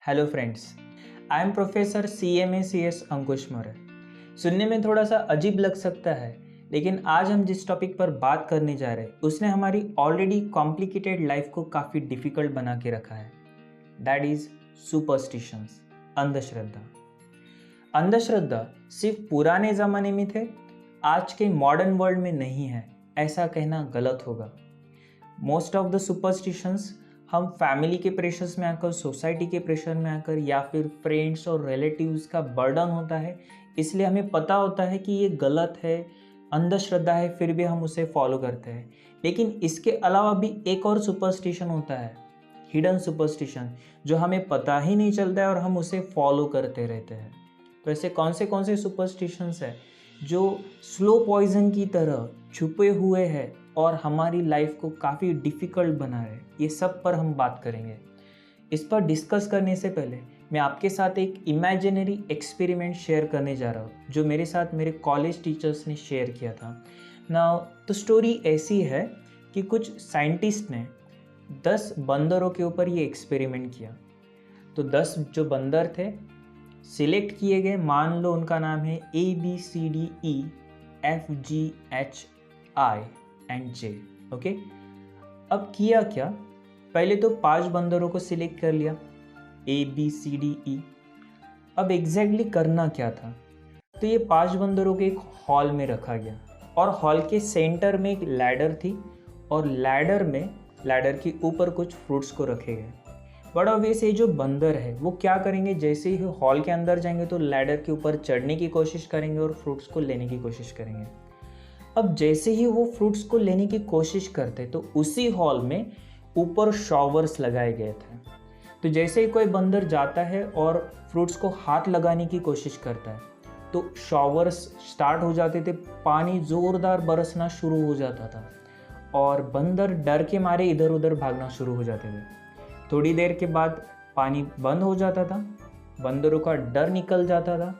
Hello friends, I am professor CMACS अंकुश मौर्य। सुनने में थोड़ा सा अजीब लग सकता है, लेकिन आज हम जिस टॉपिक पर बात करने जा रहे हैं उसने हमारी ऑलरेडी कॉम्प्लिकेटेड लाइफ को काफ़ी डिफिकल्ट बना के रखा है। दैट इज सुपरस्टिशंस, अंधश्रद्धा। अंधश्रद्धा सिर्फ पुराने ज़माने में थे, आज के मॉडर्न वर्ल्ड में नहीं है, ऐसा कहना गलत होगा। मोस्ट ऑफ द सुपरस्टिशंस हम फैमिली के प्रेशर्स में आकर, सोसाइटी के प्रेशर में आकर, या फिर फ्रेंड्स और रिलेटिव्स का बर्डन होता है, इसलिए हमें पता होता है कि ये गलत है, अंधश्रद्धा है, फिर भी हम उसे फॉलो करते हैं। लेकिन इसके अलावा भी एक और सुपरस्टिशन होता है, हिडन सुपरस्टिशन, जो हमें पता ही नहीं चलता है और हम उसे फॉलो करते रहते हैं। तो ऐसे कौन से सुपरस्टिशंस है जो स्लो पॉइजन की तरह छुपे हुए हैं और हमारी लाइफ को काफ़ी डिफ़िकल्ट बना रहे, ये सब पर हम बात करेंगे। इस पर डिस्कस करने से पहले मैं आपके साथ एक इमेजिनरी एक्सपेरिमेंट शेयर करने जा रहा हूँ, जो मेरे साथ मेरे कॉलेज टीचर्स ने शेयर किया था ना। तो स्टोरी ऐसी है कि कुछ साइंटिस्ट ने 10 बंदरों के ऊपर ये एक्सपेरिमेंट किया। तो 10 जो बंदर थे सिलेक्ट किए गए, मान लो उनका नाम है ABCDEFGHI ओके। अब किया क्या, पहले तो 5 बंदरों को सिलेक्ट कर लिया, ABCDE। अब एग्जैक्टली करना क्या था, तो ये 5 बंदरों को एक हॉल में रखा गया और हॉल के सेंटर में एक लैडर थी और लैडर के ऊपर कुछ फ्रूट्स को रखे गए। बट ऑब्वियस ये जो बंदर है वो क्या करेंगे, जैसे ही हॉल के अंदर जाएंगे तो लैडर के ऊपर चढ़ने की कोशिश करेंगे और फ्रूट्स को लेने की कोशिश करेंगे। अब जैसे ही वो फ्रूट्स को लेने की कोशिश करते तो उसी हॉल में ऊपर शॉवर्स लगाए गए थे। तो जैसे ही कोई बंदर जाता है और फ्रूट्स को हाथ लगाने की कोशिश करता है तो शॉवर्स स्टार्ट हो जाते थे, पानी ज़ोरदार बरसना शुरू हो जाता था और बंदर डर के मारे इधर उधर भागना शुरू हो जाते थे। थोड़ी देर के बाद पानी बंद हो जाता था, बंदरों का डर निकल जाता था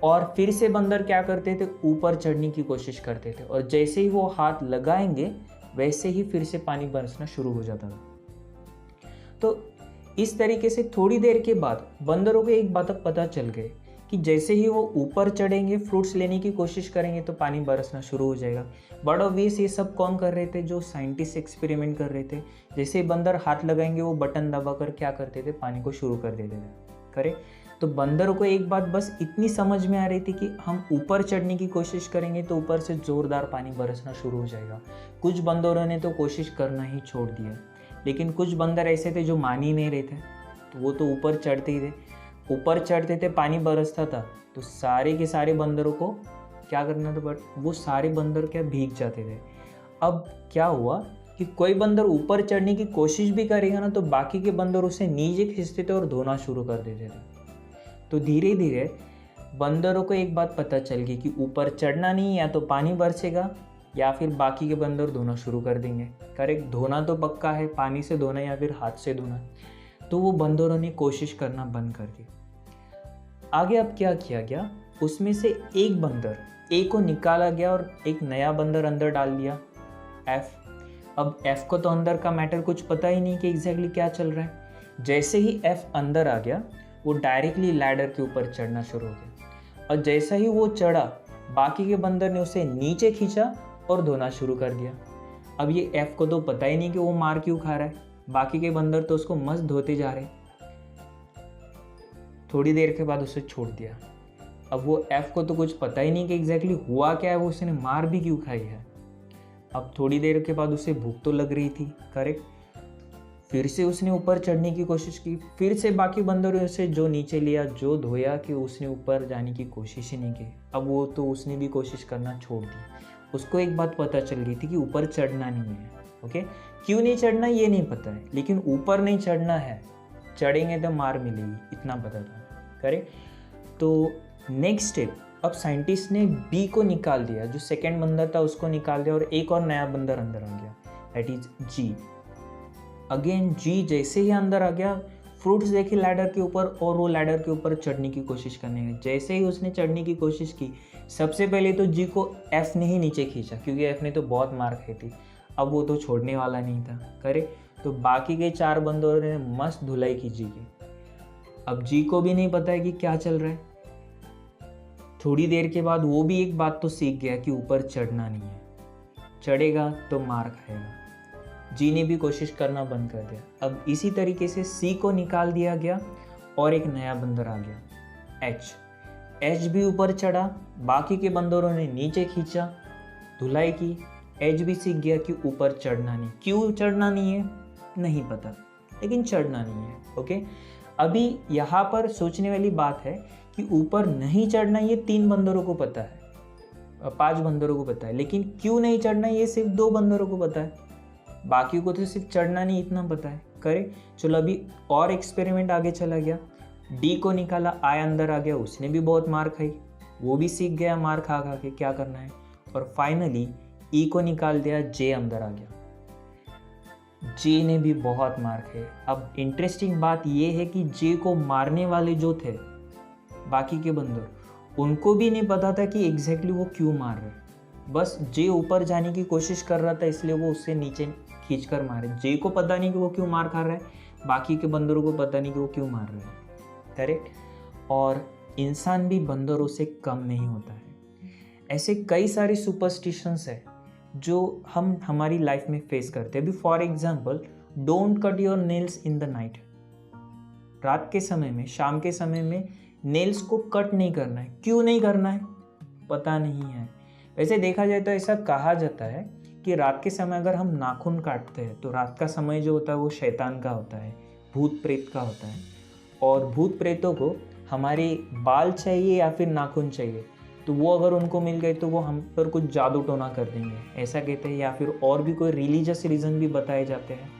और फिर से बंदर क्या करते थे, ऊपर चढ़ने की कोशिश करते थे और जैसे ही वो हाथ लगाएंगे वैसे ही फिर से पानी बरसना शुरू हो जाता था। तो इस तरीके से थोड़ी देर के बाद बंदरों को एक बात पता चल गई कि जैसे ही वो ऊपर चढ़ेंगे, फ्रूट्स लेने की कोशिश करेंगे तो पानी बरसना शुरू हो जाएगा। बट ऑब्वियस ये सब कौन कर रहे थे, जो साइंटिस्ट एक्सपेरिमेंट कर रहे थे। जैसे ही बंदर हाथ लगाएंगे वो बटन दबाकर क्या करते थे, पानी को शुरू कर देते थे। करे तो बंदरों को एक बात बस इतनी समझ में आ रही थी कि हम ऊपर चढ़ने की कोशिश करेंगे तो ऊपर से ज़ोरदार पानी बरसना शुरू हो जाएगा। कुछ बंदरों ने तो कोशिश करना ही छोड़ दिया, लेकिन कुछ बंदर ऐसे थे जो मान ही नहीं रहे थे, तो वो तो ऊपर चढ़ते ही थे। ऊपर चढ़ते थे, पानी बरसता था तो सारे के सारे बंदरों को क्या करना था, बट वो सारे बंदर क्या भीग जाते थे। अब क्या हुआ कि कोई बंदर ऊपर चढ़ने की कोशिश भी करेगा ना तो बाकी के बंदर उसे नीचे खींचते थे और धोना शुरू कर देते थे। तो धीरे धीरे बंदरों को एक बात पता चल गई कि ऊपर चढ़ना नहीं, या तो पानी बरसेगा या फिर बाकी के बंदर धोना शुरू कर देंगे। करेक्ट, धोना तो पक्का है, पानी से धोना या फिर हाथ से धोना। तो वो बंदरों ने कोशिश करना बंद कर दी। आगे अब क्या किया गया, उसमें से एक बंदर ए को निकाला गया और एक नया बंदर अंदर डाल दिया, एफ। अब एफ को तो अंदर का मैटर कुछ पता ही नहीं कि एग्जैक्टली क्या चल रहा है। जैसे ही एफ अंदर आ गया वो डायरेक्टली लैडर के ऊपर चढ़ना शुरू हो गया और जैसा ही वो चढ़ा बाकी के बंदर ने उसे नीचे खींचा और धोना शुरू कर दिया। अब ये एफ को तो पता ही नहीं कि वो मार क्यों खा रहा है, बाकी के बंदर तो उसको मस्त धोते जा रहे। थोड़ी देर के बाद उसे छोड़ दिया। अब वो एफ को तो कुछ पता ही नहीं कि एग्जैक्टली हुआ क्या है, वो उसने मार भी क्यों खाई है। अब थोड़ी देर के बाद उसे भूख तो लग रही थी, करेक्ट। फिर से उसने ऊपर चढ़ने की कोशिश की, फिर से बाकी बंदरों से जो नीचे लिया, जो धोया, कि उसने ऊपर जाने की कोशिश ही नहीं की। अब वो तो उसने भी कोशिश करना छोड़ दी। उसको एक बात पता चल गई थी कि ऊपर चढ़ना नहीं है। ओके, क्यों नहीं चढ़ना ये नहीं पता है, लेकिन ऊपर नहीं चढ़ना है, चढ़ेंगे तो मार मिलेगी, इतना पता था। करेक्ट। तो नेक्स्ट स्टेप, अब साइंटिस्ट ने बी को निकाल दिया, जो सेकंड बंदर था उसको निकाल दिया और एक और नया बंदर अंदर आ गया, दैट इज जी। अगेन जी जैसे ही अंदर आ गया, फ्रूट्स देखे लैडर के ऊपर और वो लैडर के ऊपर चढ़ने की कोशिश करने लगे। जैसे ही उसने चढ़ने की कोशिश की, सबसे पहले तो जी को एफ ने ही नीचे खींचा, क्योंकि एफ ने तो बहुत मार खाई थी। अब वो तो छोड़ने वाला नहीं था। करे तो बाकी के 4 बंदरों ने मस्त धुलाई की जी की। अब जी को भी नहीं पता है कि क्या चल रहा है। थोड़ी देर के बाद वो भी एक बात तो सीख गया कि ऊपर चढ़ना नहीं है, चढ़ेगा तो मार खाएगा। जी ने भी कोशिश करना बंद कर दिया। अब इसी तरीके से सी को निकाल दिया गया और एक नया बंदर आ गया एच भी ऊपर चढ़ा, बाकी के बंदरों ने नीचे खींचा, धुलाई की। एच भी सीख गया कि ऊपर चढ़ना नहीं। क्यों चढ़ना नहीं है नहीं पता, लेकिन चढ़ना नहीं है। ओके, अभी यहाँ पर सोचने वाली बात है कि ऊपर नहीं चढ़ना ये 3 बंदरों को पता है, 5 बंदरों को पता है, लेकिन क्यों नहीं चढ़ना ये सिर्फ 2 बंदरों को पता है। बाकी को तो सिर्फ चढ़ना नहीं इतना पता है। करे, चलो अभी और एक्सपेरिमेंट आगे चला गया। डी को निकाला, आई अंदर आ गया, उसने भी बहुत मार खाई, वो भी सीख गया मार खा खा के क्या करना है। और फाइनली ई को निकाल दिया, जे अंदर आ गया। जे ने भी बहुत मार खाए। अब इंटरेस्टिंग बात ये है कि जे को मारने वाले जो थे बाकी के बंदर, उनको भी नहीं पता था कि एग्जैक्टली वो क्यों मार रहे। बस जे ऊपर जाने की कोशिश कर रहा था इसलिए वो उससे नीचे खींच कर मारे। जे को पता नहीं कि वो क्यों मार खा रहा है, बाकी के बंदरों को पता नहीं कि वो क्यों मार रहे हैं। करेक्ट। और इंसान भी बंदरों से कम नहीं होता है। ऐसे कई सारे सुपरस्टिशंस है जो हम हमारी लाइफ में फेस करते हैं। अभी for example, don't cut your nails in the night. रात के समय में, शाम के समय में नेल्स को कट नहीं करना है। क्यों नहीं करना है पता नहीं है। वैसे देखा जाए तो ऐसा कहा जाता है कि रात के समय अगर हम नाखून काटते हैं तो रात का समय जो होता है वो शैतान का होता है, भूत प्रेत का होता है। और भूत प्रेतों को हमारे बाल चाहिए या फिर नाखून चाहिए, तो वो अगर उनको मिल गए तो वो हम पर कुछ जादू टोना कर देंगे, ऐसा कहते हैं। या फिर और भी कोई रिलीजियस रीज़न भी बताए जाते हैं।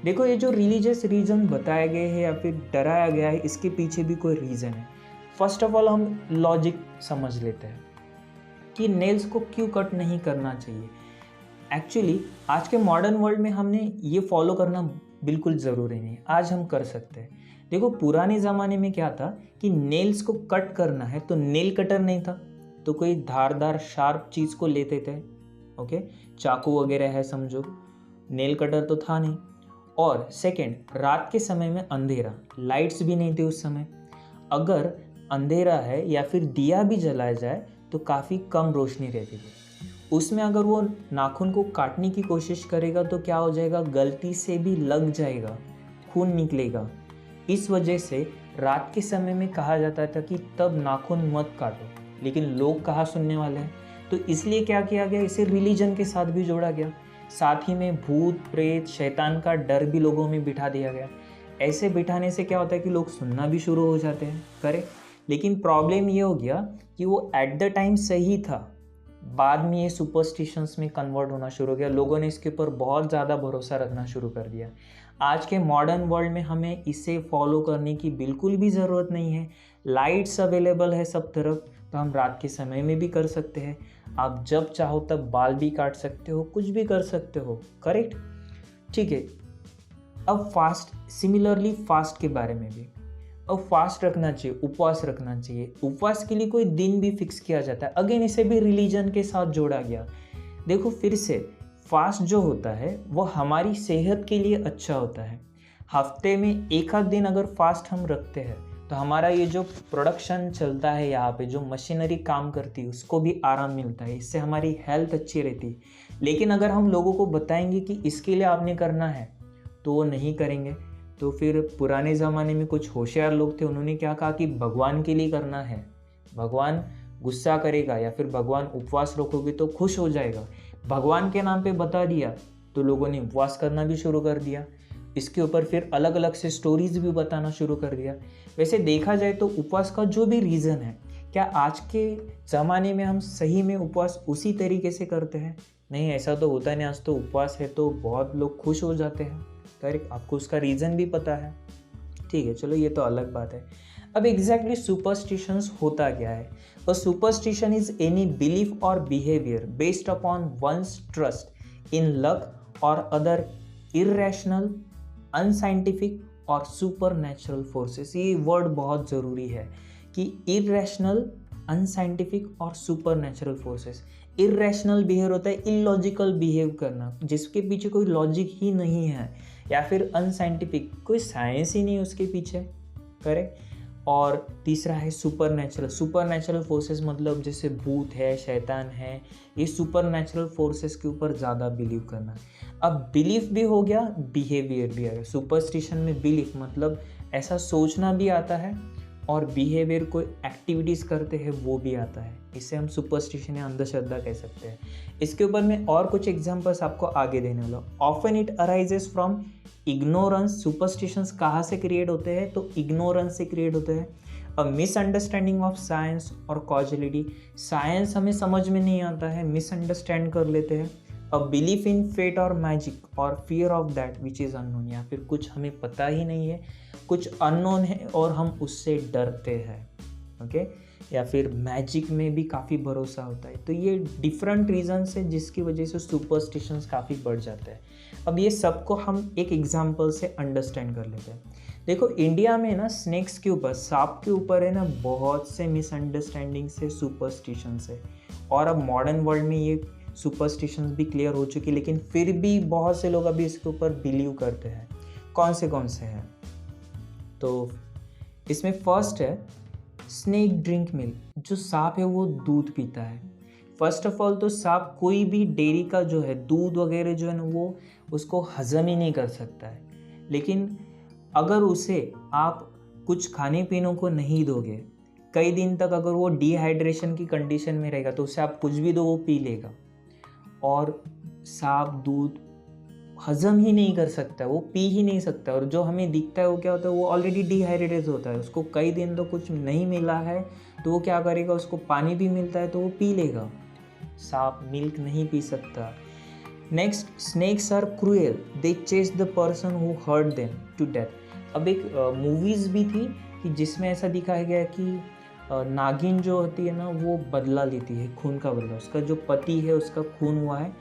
देखो, ये जो रिलीजियस रीज़न बताए गए हैं या फिर डराया गया है, इसके पीछे भी कोई रीज़न है। फर्स्ट ऑफ ऑल हम लॉजिक समझ लेते हैं कि नेल्स को क्यों कट नहीं करना चाहिए। एक्चुअली आज के मॉडर्न वर्ल्ड में हमने ये फॉलो करना बिल्कुल ज़रूरी नहीं, आज हम कर सकते हैं। देखो, पुराने ज़माने में क्या था कि नेल्स को कट करना है तो नेल कटर नहीं था, तो कोई धारदार शार्प चीज़ को लेते थे। ओके, चाकू वगैरह है समझो, नेल कटर तो था नहीं। और सेकंड, रात के समय में अंधेरा, लाइट्स भी नहीं थे उस समय। अगर अंधेरा है या फिर दिया भी जलाया जाए तो काफ़ी कम रोशनी रहती थी। उसमें अगर वो नाखून को काटने की कोशिश करेगा तो क्या हो जाएगा, गलती से भी लग जाएगा, खून निकलेगा। इस वजह से रात के समय में कहा जाता था कि तब नाखून मत काटो, लेकिन लोग कहाँ सुनने वाले हैं। तो इसलिए क्या किया गया, इसे रिलीजन के साथ भी जोड़ा गया। साथ ही में भूत प्रेत शैतान का डर भी लोगों में बिठा दिया गया। ऐसे बिठाने से क्या होता है कि लोग सुनना भी शुरू हो जाते हैं। करेक्ट। लेकिन प्रॉब्लम ये हो गया कि वो एट द टाइम सही था, बाद में ये सुपरस्टिशंस में कन्वर्ट होना शुरू हो गया। लोगों ने इसके ऊपर बहुत ज़्यादा भरोसा रखना शुरू कर दिया। आज के मॉडर्न वर्ल्ड में हमें इसे फॉलो करने की बिल्कुल भी ज़रूरत नहीं है। लाइट्स अवेलेबल है सब तरफ, तो हम रात के समय में भी कर सकते हैं। आप जब चाहो तब बाल भी काट सकते हो, कुछ भी कर सकते हो। करेक्ट, ठीक है। अब फास्ट, सिमिलरली फास्ट के बारे में भी, अब फास्ट रखना चाहिए, उपवास रखना चाहिए। उपवास के लिए कोई दिन भी फिक्स किया जाता है। अगेन इसे भी रिलीजन के साथ जोड़ा गया। देखो, फिर से फास्ट जो होता है वो हमारी सेहत के लिए अच्छा होता है। हफ्ते में एक आध दिन अगर फास्ट हम रखते हैं तो हमारा ये जो प्रोडक्शन चलता है, यहाँ पे जो मशीनरी काम करती है, उसको भी आराम मिलता है। इससे हमारी हेल्थ अच्छी रहती है। लेकिन अगर हम लोगों को बताएंगे कि इसके लिए आपने करना है तो वो नहीं करेंगे। तो फिर पुराने ज़माने में कुछ होशियार लोग थे, उन्होंने क्या कहा कि भगवान के लिए करना है, भगवान गुस्सा करेगा या फिर भगवान उपवास रखोगे तो खुश हो जाएगा। भगवान के नाम पे बता दिया तो लोगों ने उपवास करना भी शुरू कर दिया। इसके ऊपर फिर अलग अलग से स्टोरीज भी बताना शुरू कर दिया। वैसे देखा जाए तो उपवास का जो भी रीज़न है, क्या आज के ज़माने में हम सही में उपवास उसी तरीके से करते हैं? नहीं, ऐसा तो होता नहीं। आज तो उपवास है तो बहुत लोग खुश हो जाते हैं। करेक्ट, आपको उसका रीज़न भी पता है। ठीक है, चलो ये तो अलग बात है। अब एग्जैक्टली सुपरस्टिशंस होता क्या है? A superstition is any belief or behaviour based upon one's trust in luck or other irrational, unscientific और सुपर नेचुरल फोर्सेस। ये वर्ड बहुत ज़रूरी है कि इररेशनल, अनसाइंटिफिक और supernatural forces. Irrational behave होता है इलॉजिकल बिहेव करना, जिसके पीछे कोई लॉजिक ही नहीं है, या फिर अनसाइंटिफिक, कोई साइंस ही नहीं उसके पीछे। करेक्ट। और तीसरा है सुपर नेचुरल फोर्सेस, मतलब जैसे भूत है, शैतान है, ये सुपर नेचुरल फोर्सेस के ऊपर ज़्यादा बिलीव करना। अब बिलीफ भी हो गया, बिहेवियर भी आ गया। सुपरस्टिशन में बिलीफ मतलब ऐसा सोचना भी आता है, और बिहेवियर कोई एक्टिविटीज़ करते हैं वो भी आता है। इसे हम सुपरस्टिशन या अंधश्रद्धा कह सकते हैं। इसके ऊपर मैं और कुछ एग्जांपल्स आपको आगे देने वाला हूँ। Often it arises from ignorance. Superstitions कहाँ से क्रिएट होते हैं? तो इग्नोरेंस से क्रिएट होते हैं। अ मिसअंडरस्टैंडिंग ऑफ साइंस और कॉजलिटी। साइंस हमें समझ में नहीं आता है, मिसअंडरस्टैंड कर लेते हैं। अ बिलीफ इन फेट और मैजिक और fear of that which is unknown, या फिर कुछ हमें पता ही नहीं है, कुछ अननोन है और हम उससे डरते हैं। ओके, या फिर मैजिक में भी काफ़ी भरोसा होता है। तो ये डिफरेंट रीजंस है जिसकी वजह से सुपरस्टिशंस काफ़ी बढ़ जाते हैं। अब ये सबको हम एक एग्जांपल से अंडरस्टैंड कर लेते हैं। देखो, इंडिया में ना स्नेक्स के ऊपर, सांप के ऊपर है ना, बहुत से मिसअंडरस्टैंडिंग से सुपरस्टिशंस है। और अब मॉडर्न वर्ल्ड में ये सुपरस्टिशंस भी क्लियर हो चुकी, लेकिन फिर भी बहुत से लोग अभी इसके ऊपर बिलीव करते हैं। कौन से हैं? तो इसमें फर्स्ट है स्नेक ड्रिंक मिल्क। जो सांप है वो दूध पीता है। फर्स्ट ऑफ ऑल तो सांप कोई भी डेयरी का जो है दूध वगैरह जो है ना, वो उसको हजम ही नहीं कर सकता है। लेकिन अगर उसे आप कुछ खाने पीने को नहीं दोगे, कई दिन तक अगर वो डिहाइड्रेशन की कंडीशन में रहेगा, तो उसे आप कुछ भी दो वो पी लेगा। और सांप दूध हजम ही नहीं कर सकता, वो पी ही नहीं सकता। और जो हमें दिखता है वो क्या होता है, वो ऑलरेडी डिहाइड्रेटेड होता है। उसको कई दिन तो कुछ नहीं मिला है, तो वो क्या करेगा, उसको पानी भी मिलता है तो वो पी लेगा। सांप मिल्क नहीं पी सकता। Next, snakes are cruel, they chase the person who hurt them to death. अब एक मूवीज़ भी थी कि जिसमें ऐसा दिखाया गया कि नागिन जो होती है ना, वो बदला लेती है, खून का बदला। उसका जो पति है उसका खून हुआ है,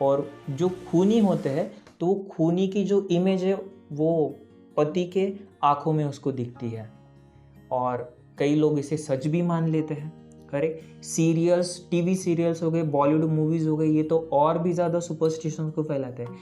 और जो खूनी होते हैं तो वो खूनी की जो इमेज है वो पति के आंखों में उसको दिखती है। और कई लोग इसे सच भी मान लेते हैं। करेक्ट। सीरियल्स, टीवी सीरियल्स हो गए, बॉलीवुड मूवीज़ हो गई, ये तो और भी ज़्यादा सुपरस्टिशन को फैलाते हैं।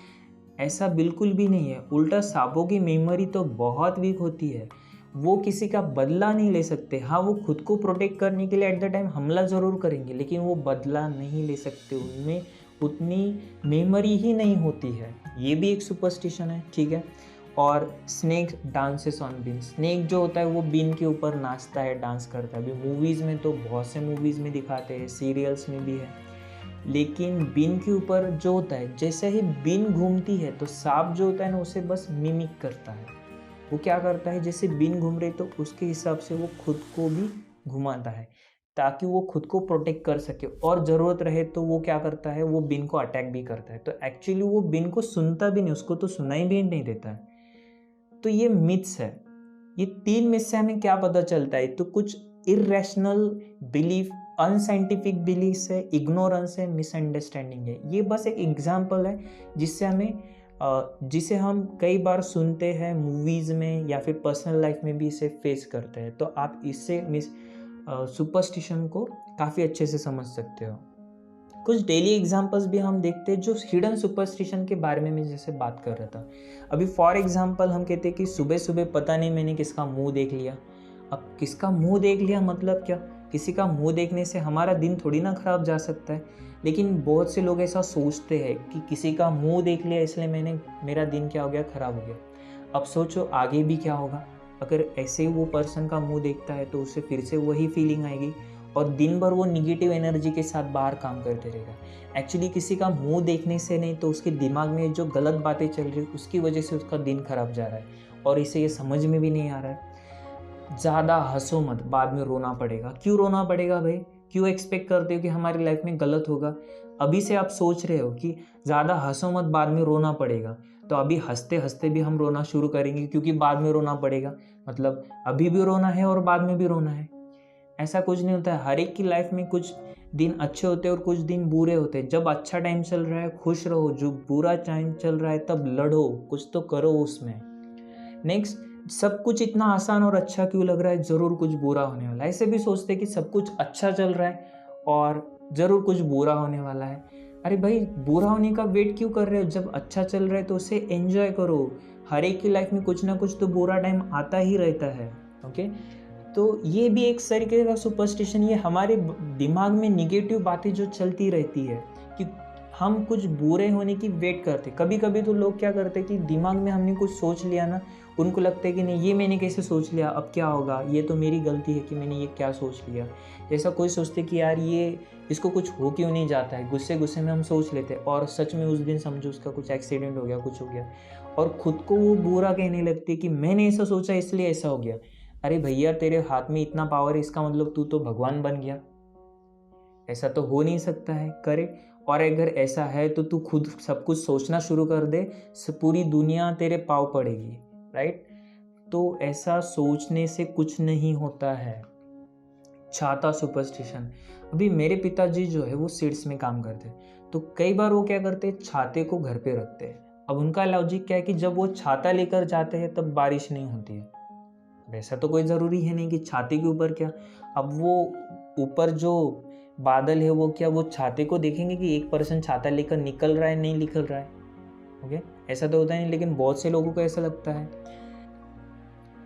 ऐसा बिल्कुल भी नहीं है। उल्टा सांपों की मेमोरी तो बहुत वीक होती है, वो किसी का बदला नहीं ले सकते। हाँ, वो खुद को प्रोटेक्ट करने के लिए एट द टाइम हमला ज़रूर करेंगे, लेकिन वो बदला नहीं ले सकते। उनमें उतनी मेमोरी ही नहीं होती है। ये भी एक सुपरस्टिशन है, ठीक है। और स्नेक डांसेस ऑन बीन। स्नेक जो होता है वो बीन के ऊपर नाचता है, डांस करता है। अभी मूवीज़ में तो बहुत से मूवीज़ में दिखाते हैं, सीरियल्स में भी है। लेकिन बीन के ऊपर जो होता है, जैसे ही बीन घूमती है तो सांप जो होता है ना, उसे बस मिमिक करता है। वो क्या करता है, जैसे बीन घूम रही तो उसके हिसाब से वो खुद को भी घुमाता है, ताकि वो खुद को प्रोटेक्ट कर सके। और ज़रूरत रहे तो वो क्या करता है, वो बीन को अटैक भी करता है। तो एक्चुअली वो बीन को सुनता भी नहीं, उसको तो सुनाई भी नहीं देता है। तो ये मिथ्स है। ये 3 मिथ से हमें क्या पता चलता है? तो कुछ इरेशनल बिलीफ, अनसाइंटिफिक बिलीफ है, इग्नोरेंस है, मिसअंडरस्टैंडिंग है। ये बस एक एग्जाम्पल है जिसे हम कई बार सुनते हैं मूवीज़ में, या फिर पर्सनल लाइफ में भी इसे फेस करते हैं। तो आप इससे सुपरस्टिशन को काफ़ी अच्छे से समझ सकते हो। कुछ डेली एग्जांपल्स भी हम देखते हैं जो हिडन सुपरस्टिशन के बारे में मैं जैसे बात कर रहा था। अभी फॉर एग्जांपल हम कहते हैं कि सुबह सुबह पता नहीं मैंने किसका मुंह देख लिया। अब किसका मुंह देख लिया मतलब क्या? किसी का मुंह देखने से हमारा दिन थोड़ी ना खराब जा सकता है, लेकिन बहुत से लोग ऐसा सोचते हैं कि किसी का मुंह देख लिया इसलिए मेरा दिन क्या हो गया, खराब हो गया। अब सोचो आगे भी क्या होगा। अगर ऐसे ही वो पर्सन का मुंह देखता है तो उसे फिर से वही फीलिंग आएगी, और दिन भर वो निगेटिव एनर्जी के साथ बाहर काम करते रहेगा। एक्चुअली किसी का मुंह देखने से नहीं, तो उसके दिमाग में जो गलत बातें चल रही है उसकी वजह से उसका दिन खराब जा रहा है, और इसे ये समझ में भी नहीं आ रहा है। ज़्यादा हंसो मत, बाद में रोना पड़ेगा। क्यों रोना पड़ेगा भाई? क्यों एक्सपेक्ट करते हो कि हमारी लाइफ में गलत होगा? अभी से आप सोच रहे हो कि ज़्यादा हंसो मत, बाद में रोना पड़ेगा, तो अभी हंसते हंसते भी हम रोना शुरू करेंगे, क्योंकि बाद में रोना पड़ेगा। मतलब अभी भी रोना है और बाद में भी रोना है। ऐसा कुछ नहीं होता है। हर एक की लाइफ में कुछ दिन अच्छे होते हैं और कुछ दिन बुरे होते हैं। जब अच्छा टाइम चल रहा है खुश रहो, जो बुरा टाइम चल रहा है तब लड़ो, कुछ तो करो उसमें। नेक्स्ट, सब कुछ इतना आसान और अच्छा क्यों लग रहा है? ज़रूर कुछ बुरा होने वाला है। ऐसे भी सोचते हैं कि सब कुछ अच्छा चल रहा है और ज़रूर कुछ बुरा होने वाला है। अरे भाई, बुरा होने का वेट क्यों कर रहे हो? जब अच्छा चल रहा है तो उसे एंजॉय करो। हर एक की लाइफ में कुछ ना कुछ तो बुरा टाइम आता ही रहता है। ओके, तो ये भी एक तरीके का सुपरस्टिशन, ये हमारे दिमाग में निगेटिव बातें जो चलती रहती है कि हम कुछ बुरे होने की वेट करते। कभी कभी तो लोग क्या करते हैं कि दिमाग में हमने कुछ सोच लिया ना, उनको लगता है कि नहीं ये मैंने कैसे सोच लिया, अब क्या होगा, ये तो मेरी गलती है कि मैंने ये क्या सोच लिया। जैसा कोई सोचते कि यार ये इसको कुछ हो क्यों नहीं जाता है, गुस्से गुस्से में हम सोच लेते और सच में उस दिन समझो उसका कुछ एक्सीडेंट हो गया, कुछ हो गया, और खुद को वो बुरा कहने लगते कि मैंने ऐसा सोचा इसलिए ऐसा हो गया। अरे भैया तेरे हाथ में इतना पावर है, इसका मतलब तू तो भगवान बन गया? ऐसा तो हो नहीं सकता है, करे। और अगर ऐसा है तो तू खुद सब कुछ सोचना शुरू कर दे, पूरी दुनिया तेरे पाँव पड़ेगी, राइट? तो ऐसा सोचने से कुछ नहीं होता है। छाता सुपरस्टिशन, अभी मेरे पिताजी जो है वो सीड्स में काम करते हैं, तो कई बार वो क्या करते हैं, छाते को घर पे रखते हैं। अब उनका लॉजिक क्या है कि जब वो छाता लेकर जाते हैं तब बारिश नहीं होती है। वैसा तो कोई ज़रूरी है नहीं कि छाते के ऊपर क्या, अब वो ऊपर जो बादल है वो क्या वो छाते को देखेंगे कि एक पर्सन छाता लेकर निकल रहा है नहीं निकल रहा है? ओके, ऐसा तो होता नहीं, लेकिन बहुत से लोगों को ऐसा लगता है।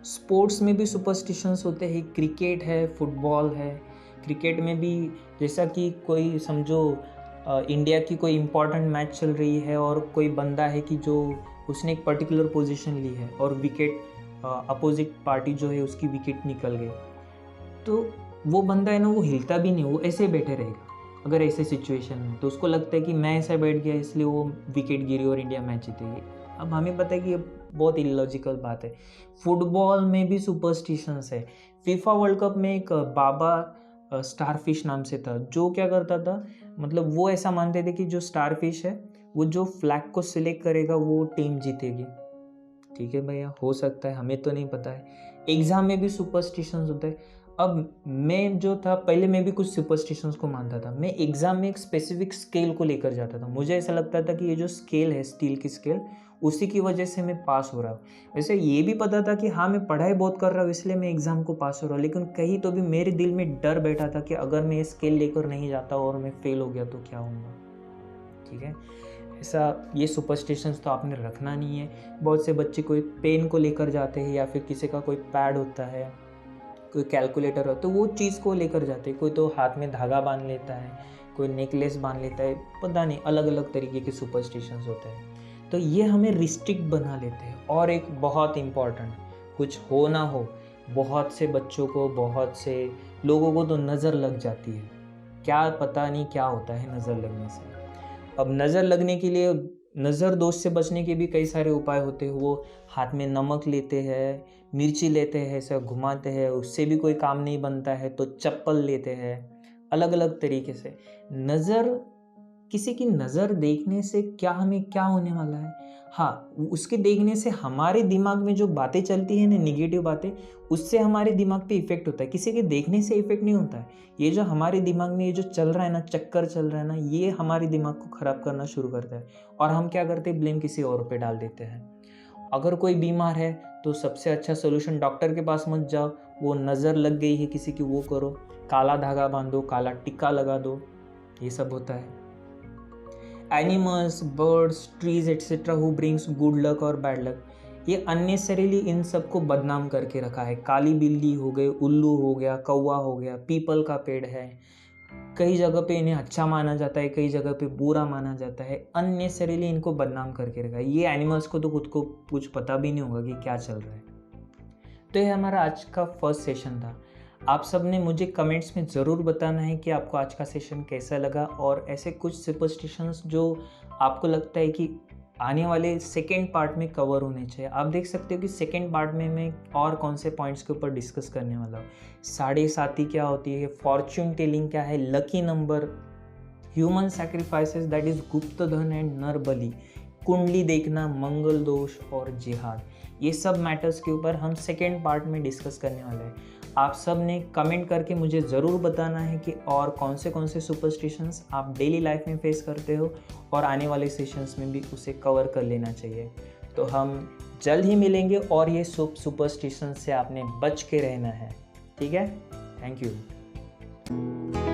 स्पोर्ट्स में भी सुपरस्टिशंस होते हैं, क्रिकेट है, फुटबॉल है। क्रिकेट में भी जैसा कि कोई समझो इंडिया की कोई इम्पॉर्टेंट मैच चल रही है और कोई बंदा है कि जो उसने एक पर्टिकुलर पोजीशन ली है और विकेट अपोजिट पार्टी जो है उसकी विकेट निकल गई, तो वो बंदा है ना वो हिलता भी नहीं, वो ऐसे बैठे रहेगा अगर ऐसे सिचुएशन में। तो उसको लगता है कि मैं ऐसा बैठ गया इसलिए वो विकेट गिरी और इंडिया मैच जीतेगी। अब हमें पता है कि ये बहुत इलॉजिकल बात है। फुटबॉल में भी सुपरस्टिशंस है। फीफा वर्ल्ड कप में एक बाबा स्टारफिश नाम से था, जो क्या करता था, मतलब वो ऐसा मानते थे कि जो स्टारफिश है वो जो फ्लैग को सिलेक्ट करेगा वो टीम जीतेगी। ठीक है भैया, हो सकता है, हमें तो नहीं पता है। एग्जाम में भी सुपरस्टिशंस होते हैं। अब मैं जो था पहले मैं भी कुछ सुपरस्टिशंस को मानता था। मैं एग्जाम में एक स्पेसिफिक स्केल को लेकर जाता था। मुझे ऐसा लगता था कि ये जो स्केल है, स्टील की स्केल, उसी की वजह से मैं पास हो रहा हूँ। वैसे ये भी पता था कि हाँ मैं पढ़ाई बहुत कर रहा हूँ इसलिए मैं एग्ज़ाम को पास हो रहा हूँ, लेकिन कहीं तो भी मेरे दिल में डर बैठा था कि अगर मैं ये स्केल लेकर नहीं जाता और मैं फेल हो गया तो क्या होगा। ठीक है, ऐसा ये सुपरस्टिशंस तो आपने रखना नहीं है। बहुत से बच्चे कोई पेन को लेकर जाते हैं या फिर किसी का कोई पैड होता है, कोई कैलकुलेटर हो तो वो चीज़ को लेकर जाते हैं। कोई तो हाथ में धागा बांध लेता है, कोई नेकलेस बांध लेता है, पता नहीं अलग अलग तरीके के सुपरस्टिशंस होते हैं। तो ये हमें रिस्ट्रिक्ट बना लेते हैं। और एक बहुत इम्पॉर्टेंट, कुछ हो ना हो, बहुत से बच्चों को, बहुत से लोगों को तो नज़र लग जाती है। क्या पता नहीं क्या होता है नज़र लगने से। अब नज़र लगने के लिए, नज़र दोष से बचने के भी कई सारे उपाय होते हैं। वो हाथ में नमक लेते हैं, मिर्ची लेते हैं, ऐसा घुमाते हैं, उससे भी कोई काम नहीं बनता है तो चप्पल लेते हैं। अलग अलग तरीके से नज़र, किसी की नज़र देखने से क्या हमें क्या होने वाला है, हाँ उसके देखने से हमारे दिमाग में जो बातें चलती है ना, निगेटिव बातें, उससे हमारे दिमाग पे इफेक्ट होता है। किसी के देखने से इफेक्ट नहीं होता है। ये जो हमारे दिमाग में ये जो चल रहा है ना, चक्कर चल रहा है ना, ये हमारे दिमाग को ख़राब करना शुरू करता है और हम क्या करते हैं, ब्लेम किसी और पे डाल देते हैं। अगर कोई बीमार है तो सबसे अच्छा सोल्यूशन, डॉक्टर के पास मत जाओ, वो नज़र लग गई है किसी की वो करो, काला धागा बांधो, काला टिक्का लगा दो, ये सब होता है। Animals, birds, trees etcetera who brings good luck और बैड लक, ये अननेसेसरीली इन सबको बदनाम करके रखा है। काली बिल्ली हो गई, उल्लू हो गया, कौवा हो गया, पीपल का पेड़ है, कई जगह पे इन्हें अच्छा माना जाता है, कई जगह पे बुरा माना जाता है। अननेसेसरीली इनको बदनाम करके रखा है। ये एनिमल्स को तो खुद को कुछ पता भी नहीं होगा कि क्या चल रहा है। तो ये हमारा आज का फर्स्ट सेशन था। आप सब ने मुझे कमेंट्स में ज़रूर बताना है कि आपको आज का सेशन कैसा लगा, और ऐसे कुछ सुपरस्टिशंस जो आपको लगता है कि आने वाले सेकेंड पार्ट में कवर होने चाहिए। आप देख सकते हो कि सेकेंड पार्ट में मैं और कौन से पॉइंट्स के ऊपर डिस्कस करने वाला हूँ। साढ़े साती क्या होती है, फॉर्च्यून टेलिंग क्या है, lucky number, human sacrifices that is गुप्त धन एंड नर बलि, कुंडली देखना, मंगल दोष और जिहाद, ये सब मैटर्स के ऊपर हम सेकेंड पार्ट में डिस्कस करने वाले हैं। आप सब ने कमेंट करके मुझे ज़रूर बताना है कि और कौन से सुपरस्टिशंस आप डेली लाइफ में फेस करते हो और आने वाले सेशंस में भी उसे कवर कर लेना चाहिए। तो हम जल्द ही मिलेंगे और ये सुपरस्टिशंस से आपने बच के रहना है। ठीक है, थैंक यू।